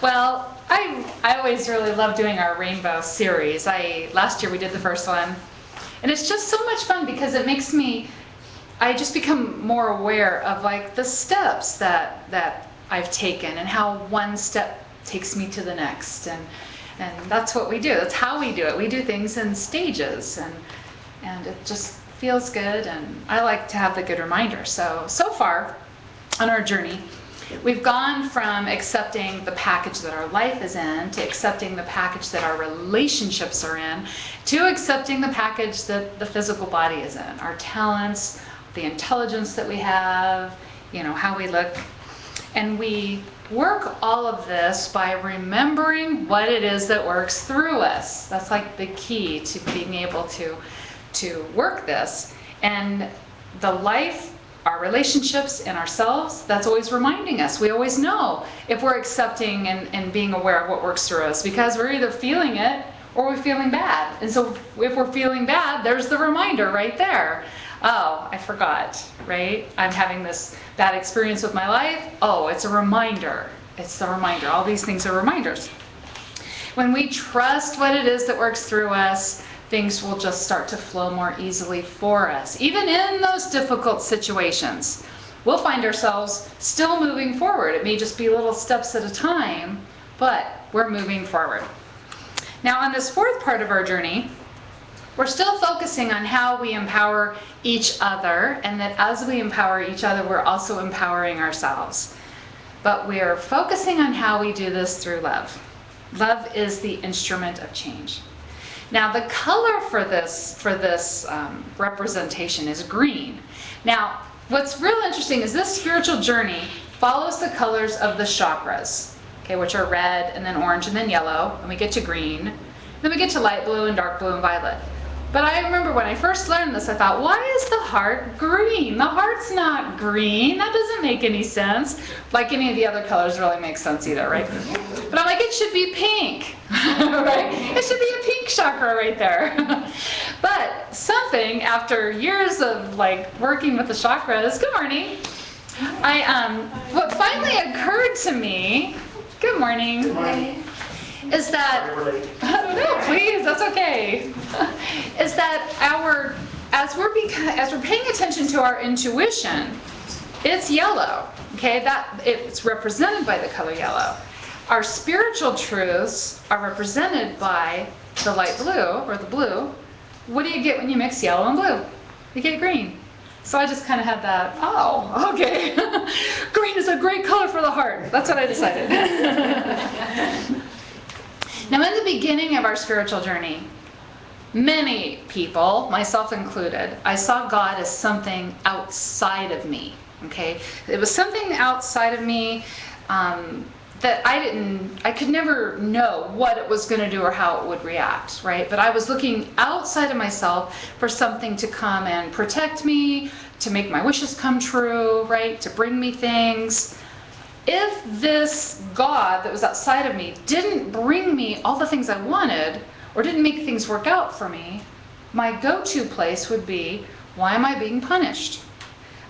Well, I always really love doing our rainbow series. Last year we did the first one, and it's just so much fun because it makes me, I just become more aware of like the steps that I've taken and how one step takes me to the next, and that's what we do. That's how we do it. We do things in stages, and it just feels good, and I like to have the good reminder. So far on our journey, we've gone from accepting the package that our life is in, to accepting the package that our relationships are in, to accepting the package that the physical body is in, our talents, the intelligence that we have, how we look. And we work all of this by remembering what it is that works through us. That's like the key to being able to work this. And the life, our relationships, and ourselves, that's always reminding us. We always know if we're accepting and being aware of what works through us, because we're either feeling it or we're feeling bad. And so if we're feeling bad, there's the reminder right there. Oh, I forgot, right? I'm having this bad experience with my life. Oh, it's a reminder. It's the reminder. All these things are reminders. When we trust what it is that works through us, things will just start to flow more easily for us. Even in those difficult situations, we'll find ourselves still moving forward. It may just be little steps at a time, but we're moving forward. Now, on this fourth part of our journey, we're still focusing on how we empower each other, and that as we empower each other, we're also empowering ourselves. But we're focusing on how we do this through love. Love is the instrument of change. Now, the color for this representation is green. Now, what's real interesting is this spiritual journey follows the colors of the chakras, okay, which are red and then orange and then yellow, and we get to green. Then we get to light blue and dark blue and violet. But I remember when I first learned this, I thought, why is the heart green? The heart's not green. That doesn't make any sense. Like any of the other colors really makes sense either, right? But I'm like, it should be pink, right? It should be a pink chakra right there. But something, after years of like working with the chakras, good morning, what finally occurred to me, good morning. Good morning. Is that, no, please, that's okay, is that as we're paying attention to our intuition, it's yellow, okay? It's represented by the color yellow. Our spiritual truths are represented by the light blue, or the blue. What do you get when you mix yellow and blue? You get green. So I just kind of had that, oh, okay. Green is a great color for the heart. That's what I decided. Now, in the beginning of our spiritual journey, many people, myself included, I saw God as something outside of me, okay? It was something outside of me that I could never know what it was going to do or how it would react, right? But I was looking outside of myself for something to come and protect me, to make my wishes come true, right? To bring me things. If this God that was outside of me didn't bring me all the things I wanted, or didn't make things work out for me, my go-to place would be, why am I being punished?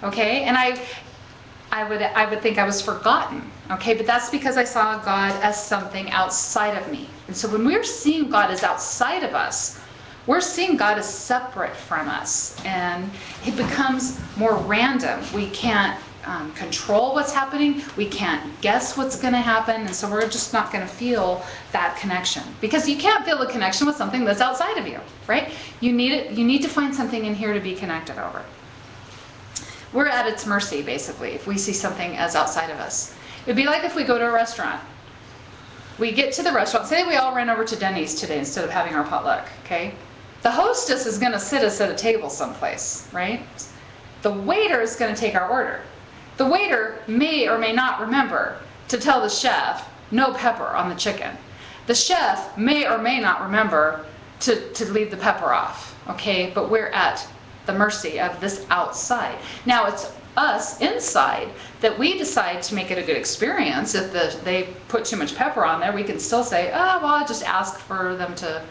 Okay, and I would think I was forgotten. Okay, but that's because I saw God as something outside of me. And so when we're seeing God as outside of us, we're seeing God as separate from us, and it becomes more random. We can't control what's happening. We can't guess what's going to happen, and so we're just not going to feel that connection, because you can't feel a connection with something that's outside of you, right? You need to find something in here to be connected over. We're at its mercy, basically, if we see something as outside of us. It'd be like if we go to a restaurant. We get to the restaurant, say we all ran over to Denny's today instead of having our potluck, okay? The hostess is going to sit us at a table someplace, right? The waiter is going to take our order. The waiter may or may not remember to tell the chef, no pepper on the chicken. The chef may or may not remember to leave the pepper off, okay? But we're at the mercy of this outside. Now it's us inside that we decide to make it a good experience. If they put too much pepper on there, we can still say, oh, well, I'll just ask for them to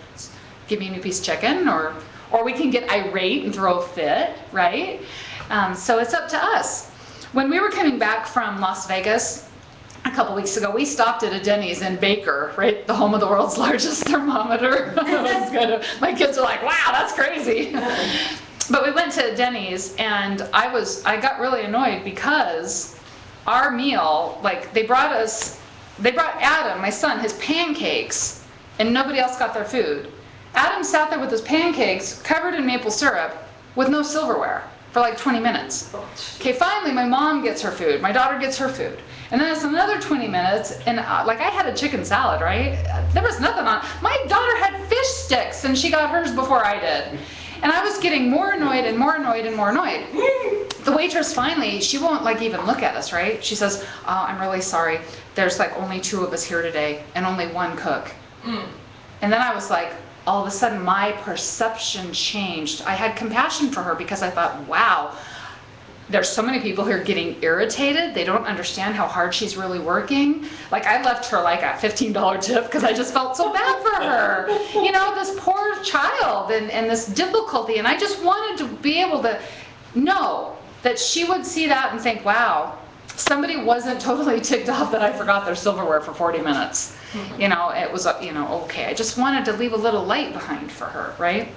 give me a new piece of chicken, or we can get irate and throw a fit, right? So it's up to us. When we were coming back from Las Vegas, a couple weeks ago, we stopped at a Denny's in Baker, right? The home of the world's largest thermometer. My kids are like, wow, that's crazy. But we went to Denny's, and I got really annoyed because our meal, like they brought Adam, my son, his pancakes, and nobody else got their food. Adam sat there with his pancakes covered in maple syrup with no silverware for like 20 minutes. Okay, finally my mom gets her food, my daughter gets her food. And then it's another 20 minutes, and like I had a chicken salad, right? There was nothing on. My daughter had fish sticks, and she got hers before I did. And I was getting more annoyed and more annoyed and more annoyed. The waitress finally, she won't like even look at us, right? She says, oh, I'm really sorry. There's like only 2 of us here today and only 1 cook. And then I was like, all of a sudden my perception changed. I had compassion for her because I thought, wow, there's so many people who are getting irritated. They don't understand how hard she's really working. Like I left her like a $15 tip because I just felt so bad for her. You know, this poor child and this difficulty. And I just wanted to be able to know that she would see that and think, wow, somebody wasn't totally ticked off that I forgot their silverware for 40 minutes. You know, it was, you know, okay. I just wanted to leave a little light behind for her, right?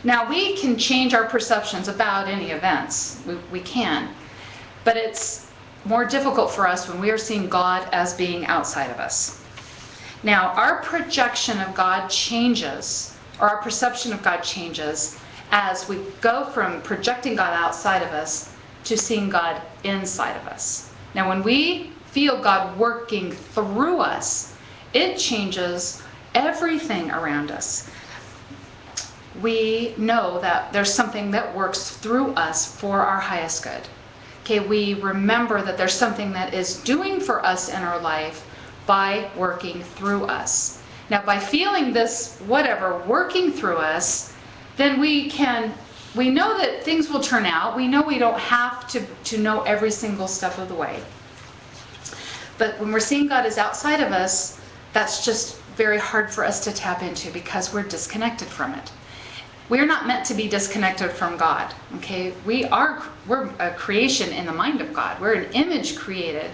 Now, we can change our perceptions about any events. We can. But it's more difficult for us when we are seeing God as being outside of us. Now, our projection of God changes, or our perception of God changes, as we go from projecting God outside of us to seeing God inside of us. Now, when we feel God working through us, it changes everything around us. We know that there's something that works through us for our highest good. Okay, we remember that there's something that is doing for us in our life by working through us. Now, by feeling this, whatever, working through us, then we know that things will turn out. We know we don't have to know every single step of the way. But when we're seeing God as outside of us, that's just very hard for us to tap into because we're disconnected from it. We're not meant to be disconnected from God, okay? We're a creation in the mind of God. We're an image created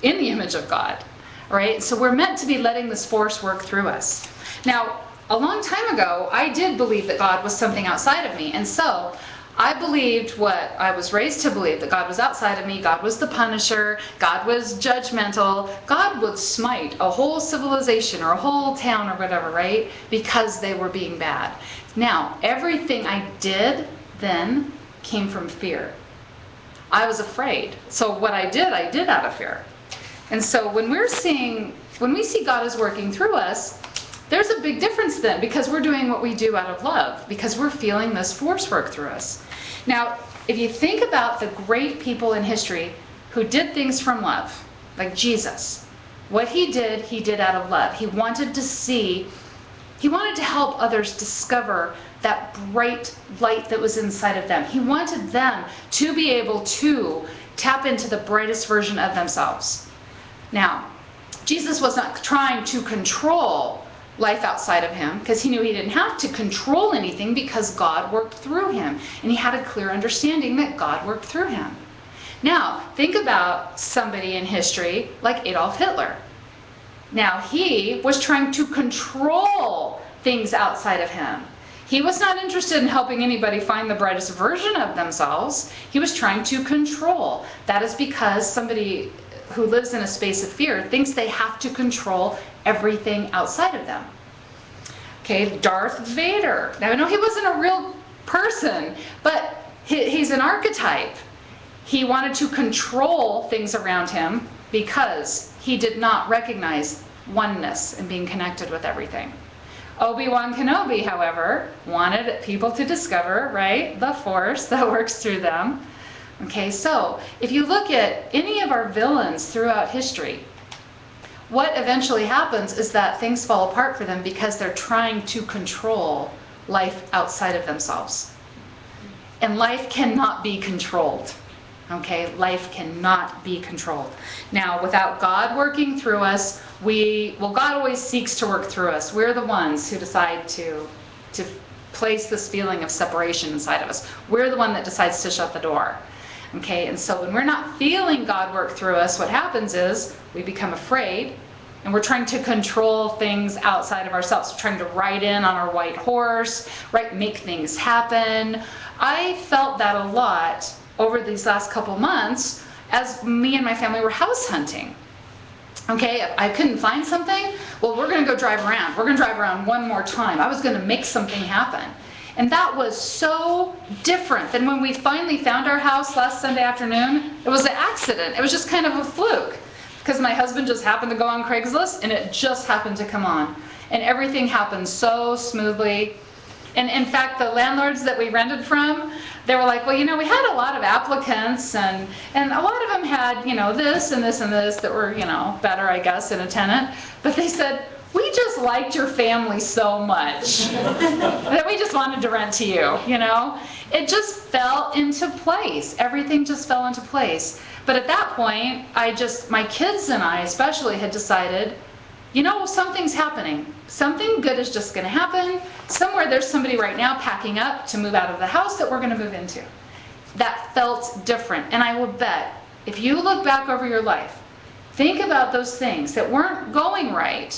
in the image of God, right? So we're meant to be letting this force work through us. Now, a long time ago, I did believe that God was something outside of me, and so I believed what I was raised to believe, that God was outside of me, God was the punisher, God was judgmental, God would smite a whole civilization or a whole town or whatever, right? Because they were being bad. Now, everything I did then came from fear. I was afraid. So what I did out of fear. And so when we see God is working through us, there's a big difference then, because we're doing what we do out of love, because we're feeling this force work through us. Now, if you think about the great people in history who did things from love, like Jesus, what he did out of love. He wanted to help others discover that bright light that was inside of them. He wanted them to be able to tap into the brightest version of themselves. Now, Jesus was not trying to control life outside of him, because he knew he didn't have to control anything because God worked through him, and he had a clear understanding that God worked through him. Now, think about somebody in history like Adolf Hitler. Now, he was trying to control things outside of him. He was not interested in helping anybody find the brightest version of themselves. He was trying to control. That is because somebody who lives in a space of fear thinks they have to control everything outside of them. Okay, Darth Vader. Now, I know he wasn't a real person, but he's an archetype. He wanted to control things around him because he did not recognize oneness and being connected with everything. Obi-Wan Kenobi, however, wanted people to discover, right, the force that works through them. Okay, so if you look at any of our villains throughout history, what eventually happens is that things fall apart for them because they're trying to control life outside of themselves. And life cannot be controlled. Okay, life cannot be controlled. Now, without God working through us, God always seeks to work through us. We're the ones who decide to place this feeling of separation inside of us. We're the one that decides to shut the door. Okay, and so when we're not feeling God work through us, what happens is we become afraid, and we're trying to control things outside of ourselves. We're trying to ride in on our white horse, right? Make things happen. I felt that a lot over these last couple months as me and my family were house hunting. Okay, if I couldn't find something, well, we're going to go drive around. We're going to drive around one more time. I was going to make something happen. And that was so different than when we finally found our house last Sunday afternoon. It was an accident. It was just kind of a fluke, because my husband just happened to go on Craigslist and it just happened to come on. And everything happened so smoothly. And in fact, the landlords that we rented from, they were like, well, we had a lot of applicants, and a lot of them had, this and this and this that were, better, I guess, in a tenant. But they said, we just liked your family so much that we just wanted to rent to you, It just fell into place. Everything just fell into place. But at that point, my kids and I especially had decided, something's happening. Something good is just going to happen. Somewhere there's somebody right now packing up to move out of the house that we're going to move into. That felt different. And I will bet, if you look back over your life, think about those things that weren't going right.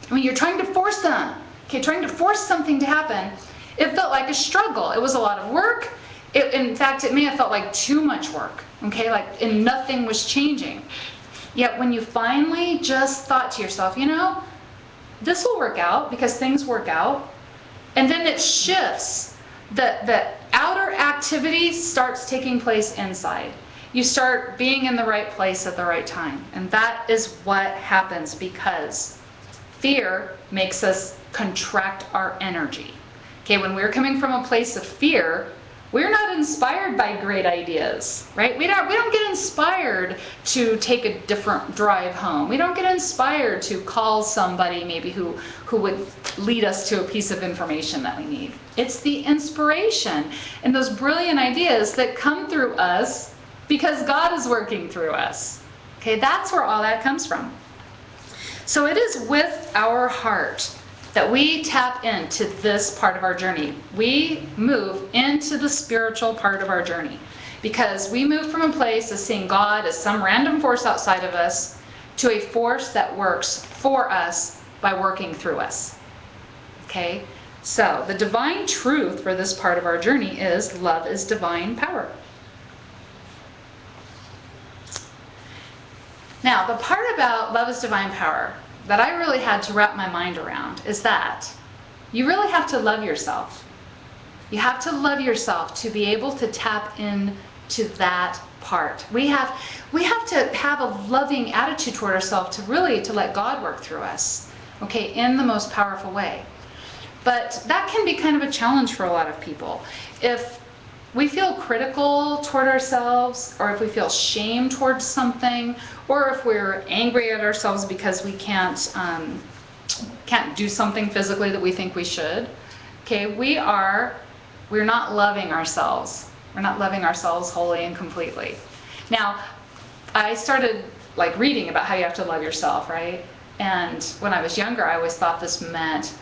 When you're trying to force them, trying to force something to happen, it felt like a struggle. It was a lot of work. In fact, it may have felt like too much work, and nothing was changing. Yet when you finally just thought to yourself, this will work out because things work out, and then it shifts. The outer activity starts taking place inside. You start being in the right place at the right time. And that is what happens, because fear makes us contract our energy. When we're coming from a place of fear, we're not inspired by great ideas, right? We don't get inspired to take a different drive home. We don't get inspired to call somebody maybe who would lead us to a piece of information that we need. It's the inspiration and those brilliant ideas that come through us because God is working through us. That's where all that comes from. So it is with our heart that we tap into this part of our journey. We move into the spiritual part of our journey, because we move from a place of seeing God as some random force outside of us to a force that works for us by working through us. So the divine truth for this part of our journey is love is divine power. Now, the part about love is divine power that I really had to wrap my mind around is that you really have to love yourself. You have to love yourself to be able to tap into that part. We have to have a loving attitude toward ourselves to let God work through us, in the most powerful way. But that can be kind of a challenge for a lot of people. If we feel critical toward ourselves, or if we feel shame towards something, or if we're angry at ourselves because we can't do something physically that we think we should, we're not loving ourselves. We're not loving ourselves wholly and completely. Now, I started reading about how you have to love yourself, right? And when I was younger, I always thought this meant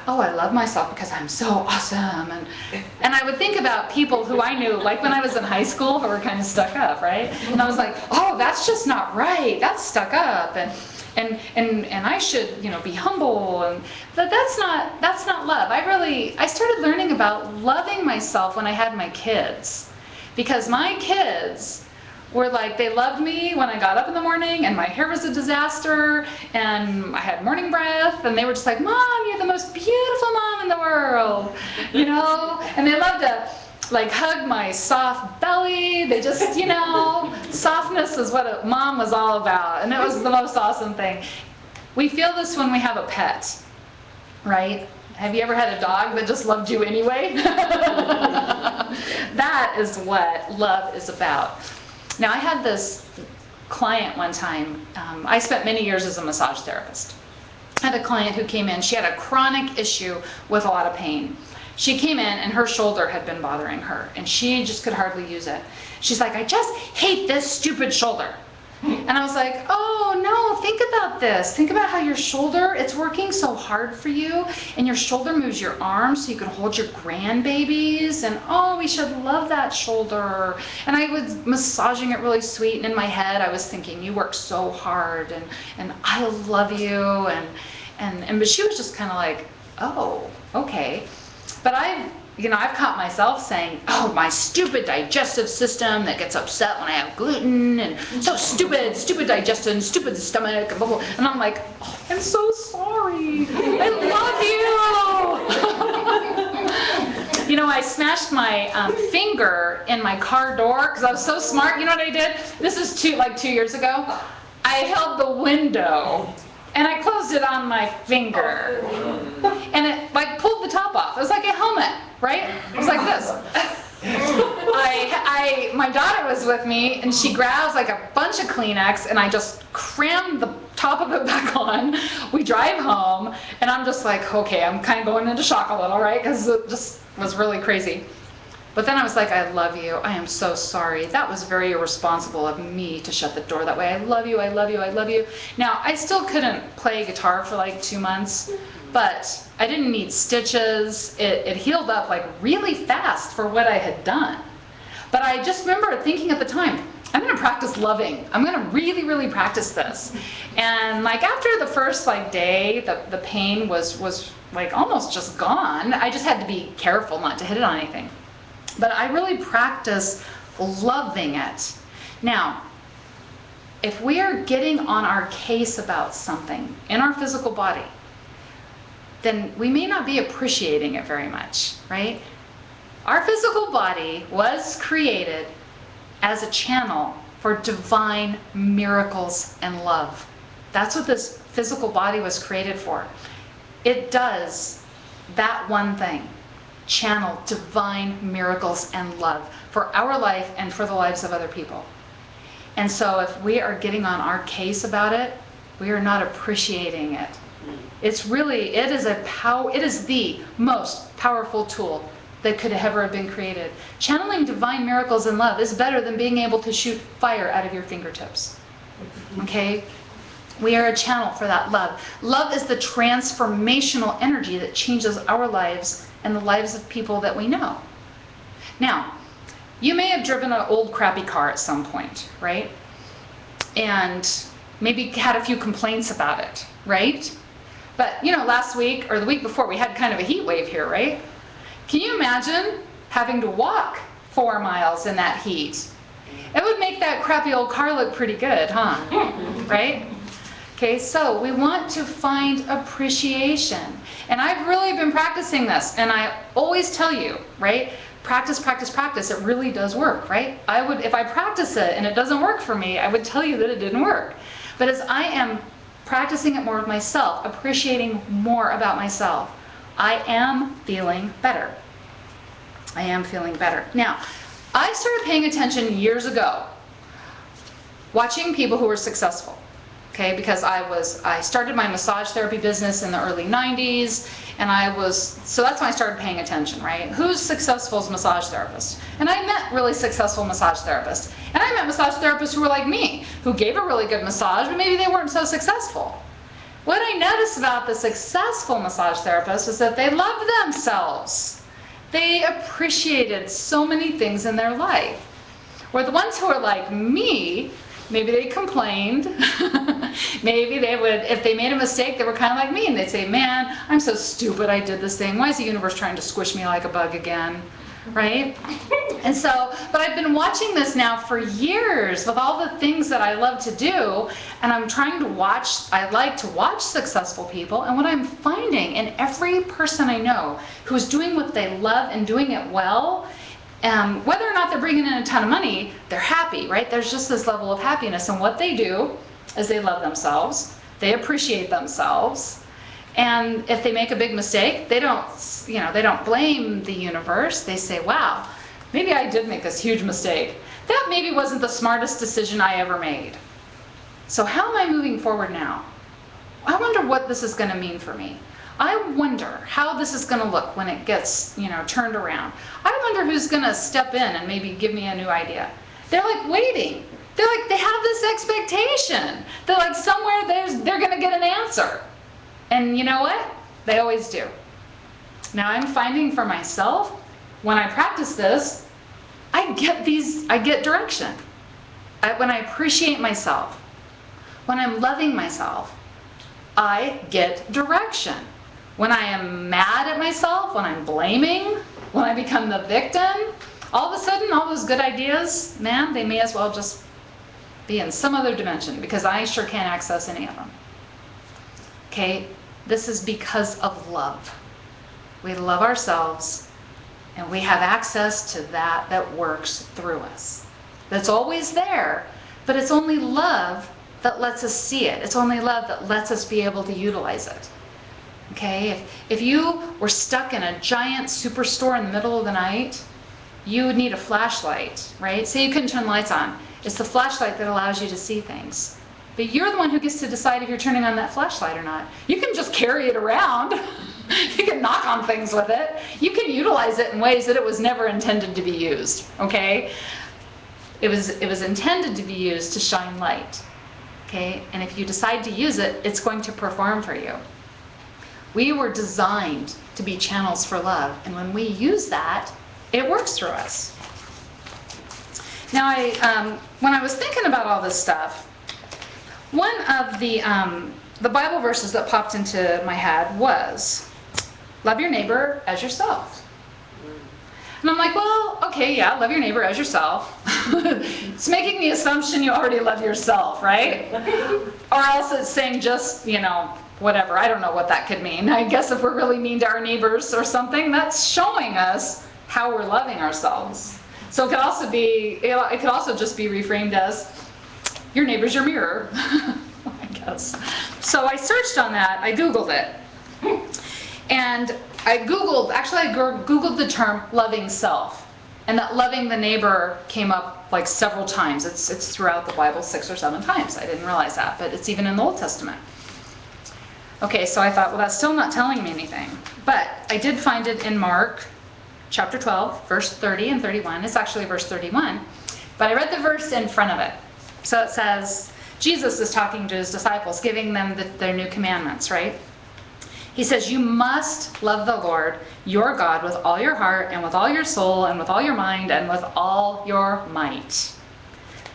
oh, I love myself because I'm so awesome. And I would think about people who I knew, when I was in high school, who were kind of stuck up, right? And I was like, oh, that's just not right. That's stuck up. And I should, be humble. But that's not love. I started learning about loving myself when I had my kids, because my kids were they loved me when I got up in the morning and my hair was a disaster and I had morning breath, and they were just like, Mom, you're the most beautiful mom in the world, and they loved to hug my soft belly. They just, softness is what a mom was all about, and it was the most awesome thing. We feel this when we have a pet, right? Have you ever had a dog that just loved you anyway? That is what love is about. Now, I had this client one time. I spent many years as a massage therapist. I had a client who came in. She had a chronic issue with a lot of pain. She came in and her shoulder had been bothering her, and she just could hardly use it. She's like, I just hate this stupid shoulder. And I was like, oh no, think about this. Think about how your shoulder, it's working so hard for you, and your shoulder moves your arm so you can hold your grandbabies, and oh, we should love that shoulder. And I was massaging it really sweet, and in my head I was thinking, you work so hard, and I love you, but she was just kind of like, oh, okay. But I've caught myself saying, oh, my stupid digestive system that gets upset when I have gluten, and so stupid digestion, stupid stomach, and blah, blah. And I'm like, oh, I'm so sorry. I love you. I smashed my finger in my car door because I was so smart. You know what I did? This is 2 years ago. I held the window and I closed it on my finger, and it pulled the top off. It was like a helmet, right? It was like this. My daughter was with me, and she grabs a bunch of Kleenex, and I just crammed the top of it back on. We drive home, and I'm just like, okay, I'm kind of going into shock a little, right? Because it just was really crazy. But then I was like, I love you. I am so sorry. That was very irresponsible of me to shut the door that way. I love you. I love you. I love you. Now, I still couldn't play guitar for 2 months, but I didn't need stitches. It healed up really fast for what I had done. But I just remember thinking at the time, I'm going to practice loving. I'm going to really, really practice this. And after the first day, the pain was almost just gone. I just had to be careful not to hit it on anything. But I really practice loving it. Now, if we are getting on our case about something in our physical body, then we may not be appreciating it very much, right? Our physical body was created as a channel for divine miracles and love. That's what this physical body was created for. It does that one thing. Channel divine miracles and love for our life and for the lives of other people. And so if we are getting on our case about it, we are not appreciating it. It is the most powerful tool that could ever have been created. Channeling divine miracles and love is better than being able to shoot fire out of your fingertips. Okay? We are a channel for that love. Love is the transformational energy that changes our lives and the lives of people that we know. Now, you may have driven an old crappy car at some point, right? And maybe had a few complaints about it, right? But last week or the week before, we had kind of a heat wave here, right? Can you imagine having to walk 4 miles in that heat? It would make that crappy old car look pretty good, huh? Right? Okay, so we want to find appreciation. And I've really been practicing this, and I always tell you, right? Practice, practice, practice. It really does work, right? If I practice it and it doesn't work for me, I would tell you that it didn't work. But as I am practicing it more with myself, appreciating more about myself, I am feeling better. I am feeling better. Now, I started paying attention years ago, watching people who were successful. Okay, because I started my massage therapy business in the early 90s, and so that's when I started paying attention, right? Who's successful as massage therapists? And I met really successful massage therapists. And I met massage therapists who were like me, who gave a really good massage, but maybe they weren't so successful. What I noticed about the successful massage therapists is that they loved themselves. They appreciated so many things in their life. Where the ones who are like me, maybe they complained. Maybe they would, if they made a mistake, they were kind of like me, and they'd say, man, I'm so stupid I did this thing. Why is the universe trying to squish me like a bug again? Right? And so, but I've been watching this now for years with all the things that I love to do, and I'm trying to I like to watch successful people, and what I'm finding in every person I know who's doing what they love and doing it well, whether or not they're bringing in a ton of money, they're happy, right? There's just this level of happiness, and what they do is they love themselves, they appreciate themselves, and if they make a big mistake, they don't blame the universe. They say, wow, maybe I did make this huge mistake. That maybe wasn't the smartest decision I ever made. So how am I moving forward now? I wonder what this is going to mean for me. I wonder how this is going to look when it gets, turned around. I wonder who's going to step in and maybe give me a new idea. They're like waiting. they have this expectation that like somewhere they're going to get an answer. And you know what? They always do. Now I'm finding for myself, when I practice this, I get direction. When I appreciate myself, when I'm loving myself, I get direction. When I am mad at myself, when I'm blaming, when I become the victim, all of a sudden, all those good ideas, man, they may as well just be in some other dimension, because I sure can't access any of them. Okay? This is because of love. We love ourselves, and we have access to that works through us. That's always there, but it's only love that lets us see it. It's only love that lets us be able to utilize it. Okay? If you were stuck in a giant superstore in the middle of the night, you would need a flashlight, right? Say you couldn't turn the lights on. It's the flashlight that allows you to see things. But you're the one who gets to decide if you're turning on that flashlight or not. You can just carry it around. You can knock on things with it. You can utilize it in ways that it was never intended to be used, okay? It was intended to be used to shine light, okay? And if you decide to use it, it's going to perform for you. We were designed to be channels for love, and when we use that, it works through us. Now, when I was thinking about all this stuff, one of the Bible verses that popped into my head was, love your neighbor as yourself. And I'm like, well, okay, yeah, love your neighbor as yourself. It's making the assumption you already love yourself, right? Or else it's saying just, whatever. I don't know what that could mean. I guess if we're really mean to our neighbors or something, that's showing us how we're loving ourselves. So it could also just be reframed as, your neighbor's your mirror, I guess. So I searched on that, I Googled it. And I Googled the term loving self. And that loving the neighbor came up like several times. It's throughout the Bible 6 or 7 times. I didn't realize that, but it's even in the Old Testament. Okay, so I thought, well, that's still not telling me anything. But I did find it in Mark chapter 12, verse 30 and 31. It's actually verse 31. But I read the verse in front of it. So it says, Jesus is talking to his disciples, giving them their new commandments, right? He says, you must love the Lord, your God, with all your heart and with all your soul and with all your mind and with all your might.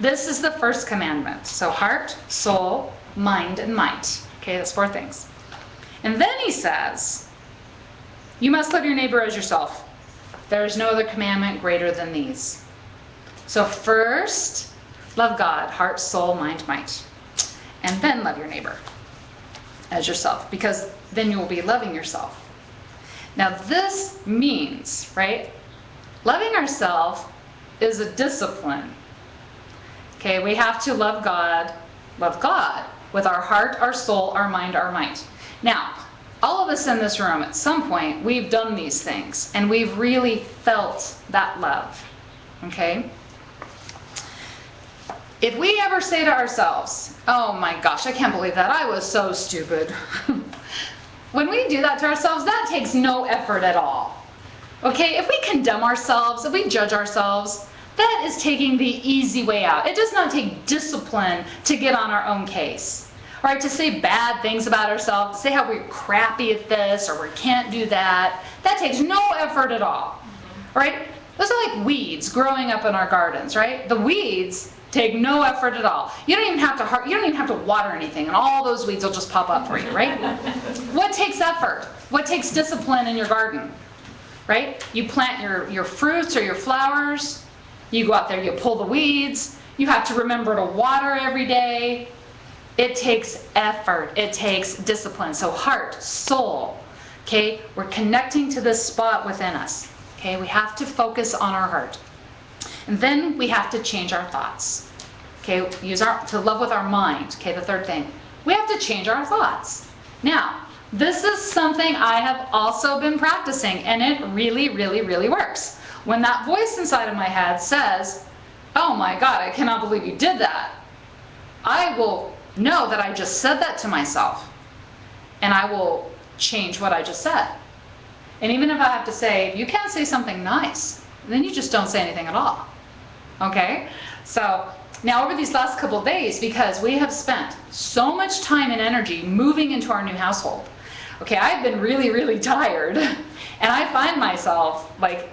This is the first commandment. So heart, soul, mind, and might. Okay, that's 4 things. And then he says, you must love your neighbor as yourself. There is no other commandment greater than these. So first, love God, heart, soul, mind, might. And then love your neighbor as yourself, because then you will be loving yourself. Now this means, right, loving ourselves is a discipline. Okay, we have to love God with our heart, our soul, our mind, our might. Now, all of us in this room at some point, we've done these things and we've really felt that love, okay? If we ever say to ourselves, oh my gosh, I can't believe that, I was so stupid. When we do that to ourselves, that takes no effort at all. Okay, if we condemn ourselves, if we judge ourselves, that is taking the easy way out. It does not take discipline to get on our own case. All right, to say bad things about ourselves, to say how we're crappy at this or we can't do that, that takes no effort at all. All right, those are like weeds growing up in our gardens, right? The weeds take no effort at all. You don't even have to water anything, and all those weeds will just pop up for you, right? What takes effort? What takes discipline in your garden? Right? You plant your fruits or your flowers. You go out there, you pull the weeds. You have to remember to water every day. It takes effort. It takes discipline. So heart, soul. Okay? We're connecting to this spot within us. Okay? We have to focus on our heart. And then we have to change our thoughts. Okay? To love with our mind. Okay? The third thing. We have to change our thoughts. Now, this is something I have also been practicing, and it really, really, really works. When that voice inside of my head says, oh my God, I cannot believe you did that, I will know that I just said that to myself, and I will change what I just said. And even if I have to say, you can't say something nice, then you just don't say anything at all. Okay? So Now, over these last couple of days, because we have spent so much time and energy moving into our new household, okay, I've been really, really tired, and I find myself like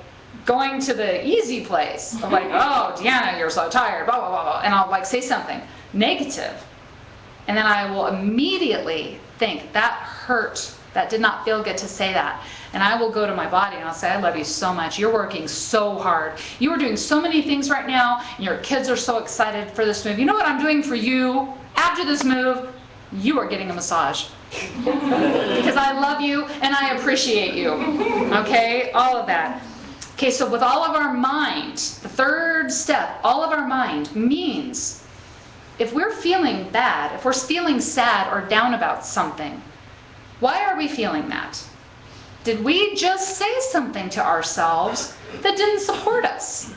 going to the easy place. I'm like, oh, Deanna, you're so tired, blah, blah, blah, blah, and I'll like say something negative, and then I will immediately think, that hurt, that did not feel good to say that. And I will go to my body and I'll say, I love you so much. You're working so hard. You are doing so many things right now, and your kids are so excited for this move. You know what I'm doing for you after this move? You are getting a massage. Because I love you and I appreciate you. Okay? All of that. Okay, so with all of our mind, the third step, all of our mind means if we're feeling bad, if we're feeling sad or down about something, why are we feeling that? Did we just say something to ourselves that didn't support us?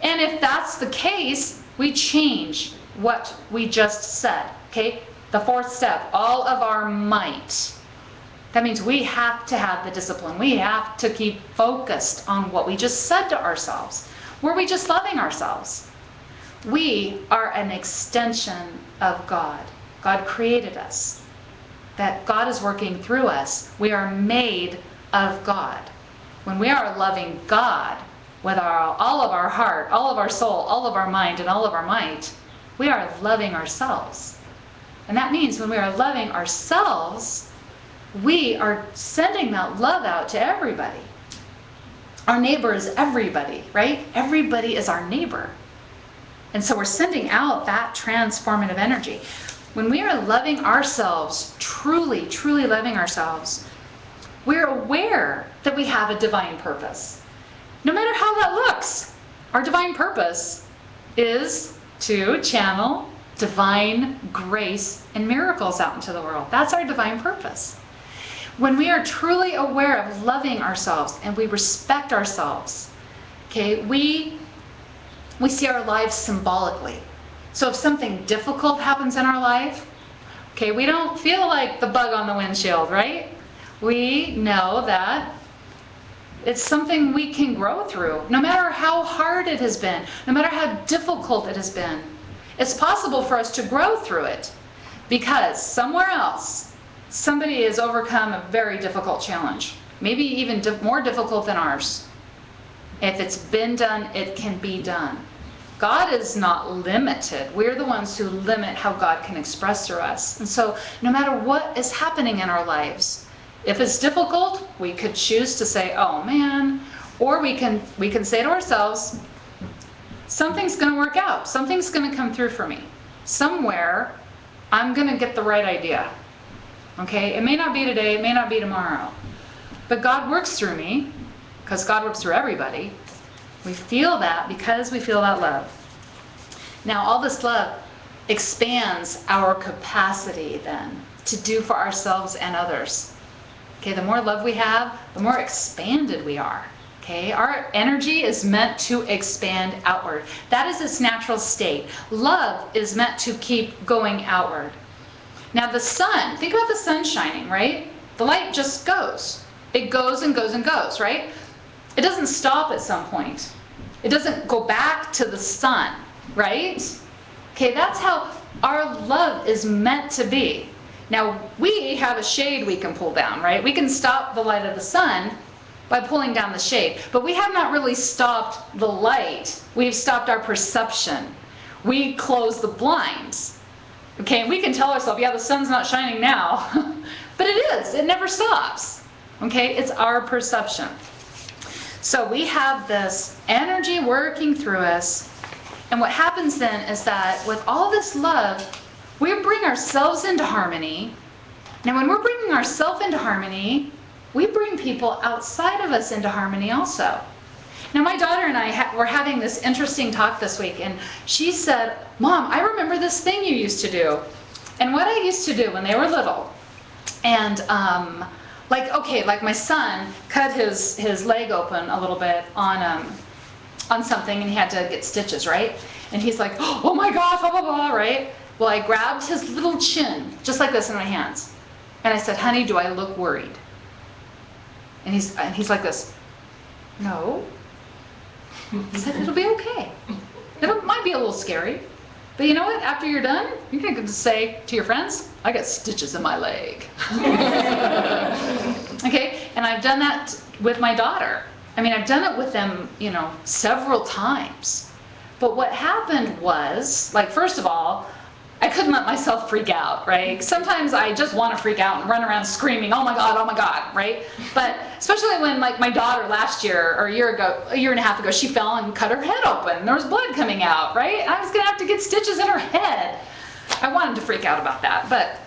And if that's the case, we change what we just said, okay? The fourth step, all of our might. That means we have to have the discipline. We have to keep focused on what we just said to ourselves. Were we just loving ourselves? We are an extension of God. God created us. That God is working through us. We are made of God. When we are loving God with all of our heart, all of our soul, all of our mind, and all of our might, we are loving ourselves. And that means when we are loving ourselves, we are sending that love out to everybody. Our neighbor is everybody, right? Everybody is our neighbor. And so we're sending out that transformative energy. When we are loving ourselves, truly, truly loving ourselves, we're aware that we have a divine purpose. No matter how that looks, our divine purpose is to channel divine grace and miracles out into the world. That's our divine purpose. When we are truly aware of loving ourselves and we respect ourselves, okay, we see our lives symbolically. So if something difficult happens in our life, okay, we don't feel like the bug on the windshield, right? We know that it's something we can grow through, no matter how hard it has been, no matter how difficult it has been. It's possible for us to grow through it because somewhere else, somebody has overcome a very difficult challenge, maybe even more difficult than ours. If it's been done, it can be done. God is not limited. We're the ones who limit how God can express through us. And so no matter what is happening in our lives, if it's difficult, we could choose to say, oh man, or we can say to ourselves, something's going to work out. Something's going to come through for me. Somewhere, I'm going to get the right idea. Okay? It may not be today, it may not be tomorrow. But God works through me, because God works through everybody. We feel that because we feel that love. Now, all this love expands our capacity then to do for ourselves and others. Okay, the more love we have, the more expanded we are. Okay, our energy is meant to expand outward. That is its natural state. Love is meant to keep going outward. Now the sun, think about the sun shining, right? The light just goes. It goes and goes and goes, right? It doesn't stop at some point. It doesn't go back to the sun, right? Okay, that's how our love is meant to be. Now, we have a shade we can pull down, right? We can stop the light of the sun by pulling down the shade, but we have not really stopped the light. We've stopped our perception. We close the blinds. Okay, and we can tell ourselves, yeah, the sun's not shining now, but it is. It never stops. Okay, it's our perception. So we have this energy working through us, and what happens then is that with all this love, we bring ourselves into harmony. Now when we're bringing ourselves into harmony, we bring people outside of us into harmony also. Now my daughter and I were having this interesting talk this week, and she said, Mom, I remember this thing you used to do. And what I used to do when they were little, and like my son cut his leg open a little bit on something, and he had to get stitches, right? And he's like, oh my gosh, blah, blah, blah, right? Well, I grabbed his little chin, just like this in my hands. And I said, honey, do I look worried? And he's like this, no. I said, it'll be okay. It might be a little scary. But you know what? After you're done, you're going to say to your friends, I got stitches in my leg. Okay? And I've done that with my daughter. I mean, I've done it with them, several times. But what happened was, like, first of all, I couldn't let myself freak out, right? Sometimes I just want to freak out and run around screaming, oh my God, right? But especially when, like, my daughter last year or a year and a half ago, she fell and cut her head open. There was blood coming out, right? I was going to have to get stitches in her head. I wanted to freak out about that, but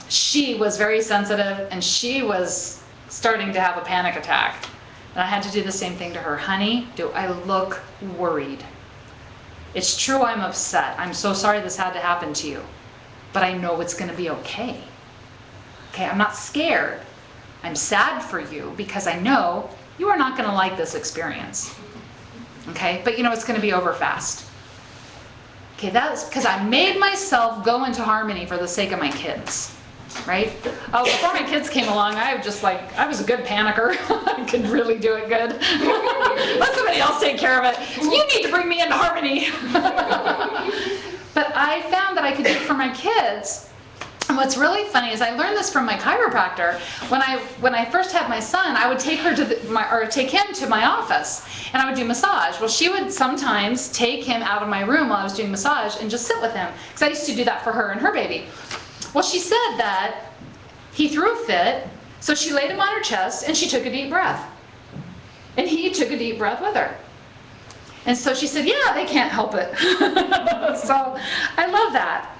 she was very sensitive and she was starting to have a panic attack. And I had to do the same thing to her. Honey, do I look worried? It's true I'm upset. I'm so sorry this had to happen to you. But I know it's going to be okay. Okay, I'm not scared. I'm sad for you because I know you are not going to like this experience. Okay, but it's going to be over fast. Okay, that's because I made myself go into harmony for the sake of my kids. Right? Before my kids came along, I was a good panicker. I could really do it good. Let somebody else take care of it. You need to bring me into harmony. But I found that I could do it for my kids. And what's really funny is I learned this from my chiropractor. When I first had my son, I would take him to my office, and I would do massage. Well, she would sometimes take him out of my room while I was doing massage and just sit with him, because I used to do that for her and her baby. Well, she said that he threw a fit, so she laid him on her chest and she took a deep breath. And he took a deep breath with her. And so she said, yeah, they can't help it. So I love that.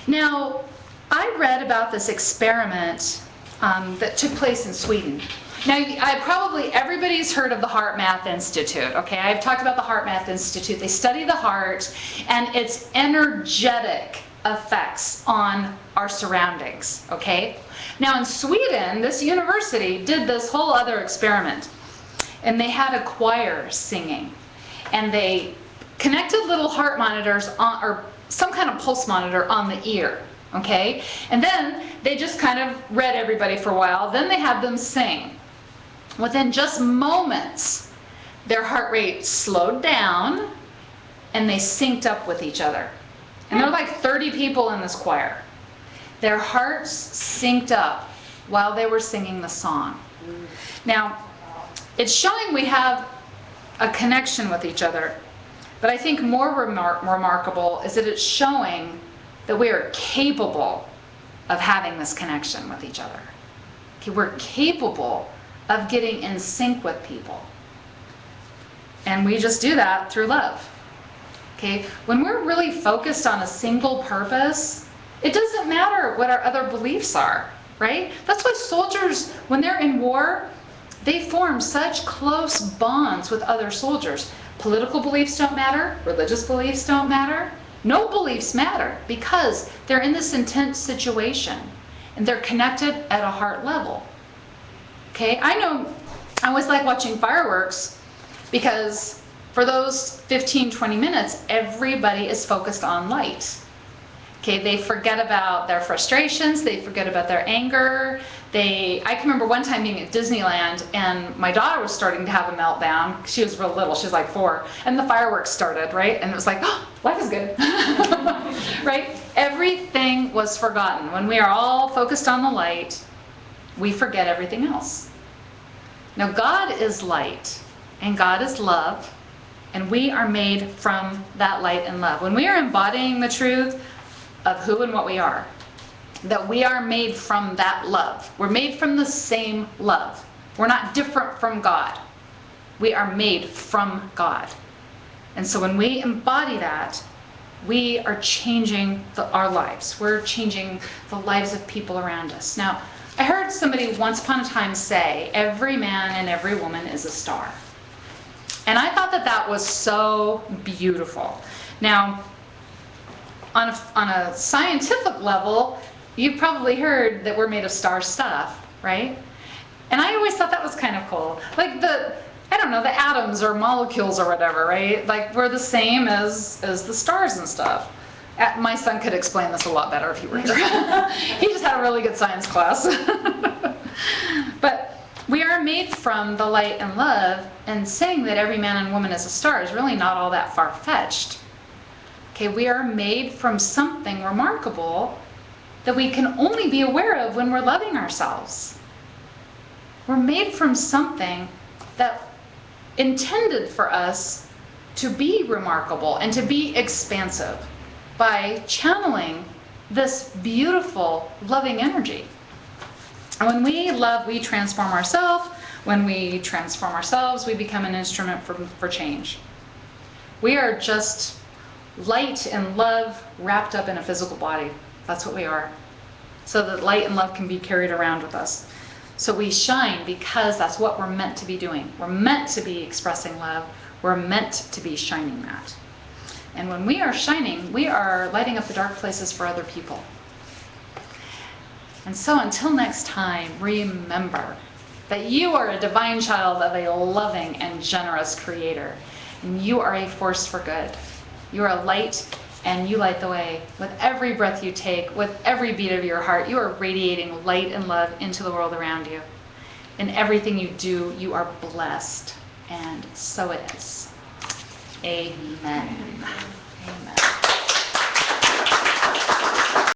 Now, I read about this experiment that took place in Sweden. Now, everybody's heard of the HeartMath Institute, okay? I've talked about the HeartMath Institute. They study the heart and its energetic effects on our surroundings, okay? Now in Sweden, this university did this whole other experiment, and they had a choir singing, and they connected little heart monitors or some kind of pulse monitor on the ear, okay? And then they just kind of read everybody for a while, then they had them sing. Within just moments, their heart rate slowed down and they synced up with each other. And there were like 30 people in this choir. Their hearts synced up while they were singing the song. Now, it's showing we have a connection with each other. But I think more remarkable is that it's showing that we are capable of having this connection with each other. Okay, we're capable of getting in sync with people. And we just do that through love. Okay, when we're really focused on a single purpose, it doesn't matter what our other beliefs are, right? That's why soldiers, when they're in war, they form such close bonds with other soldiers. Political beliefs don't matter, religious beliefs don't matter, no beliefs matter, because they're in this intense situation and they're connected at a heart level. Okay, I know I always like watching fireworks because for those 15-20 minutes, everybody is focused on light. Okay, they forget about their frustrations, they forget about their anger. I can remember one time being at Disneyland and my daughter was starting to have a meltdown. She was real little, she was like 4, and the fireworks started, right? And it was like, oh, life is good, right? Everything was forgotten. When we are all focused on the light, we forget everything else. Now, God is light and God is love, and we are made from that light and love. When we are embodying the truth of who and what we are, that we are made from that love. We're made from the same love. We're not different from God. We are made from God. And so when we embody that, we are changing our lives. We're changing the lives of people around us. Now, I heard somebody once upon a time say, every man and every woman is a star. And I thought that that was so beautiful. Now, on a scientific level, you've probably heard that we're made of star stuff, right? And I always thought that was kind of cool. Like the atoms or molecules or whatever, right? Like we're the same as the stars and stuff. My son could explain this a lot better if he were here. He just had a really good science class. But We are made from the light and love, and saying that every man and woman is a star is really not all that far-fetched. Okay, we are made from something remarkable that we can only be aware of when we're loving ourselves. We're made from something that intended for us to be remarkable and to be expansive by channeling this beautiful, loving energy. And when we love, we transform ourselves. When we transform ourselves, we become an instrument for change. We are just light and love wrapped up in a physical body. That's what we are. So that light and love can be carried around with us. So we shine because that's what we're meant to be doing. We're meant to be expressing love. We're meant to be shining that. And when we are shining, we are lighting up the dark places for other people. And so until next time, remember that you are a divine child of a loving and generous creator. And you are a force for good. You are a light, and you light the way. With every breath you take, with every beat of your heart, you are radiating light and love into the world around you. In everything you do, you are blessed. And so it is. Amen.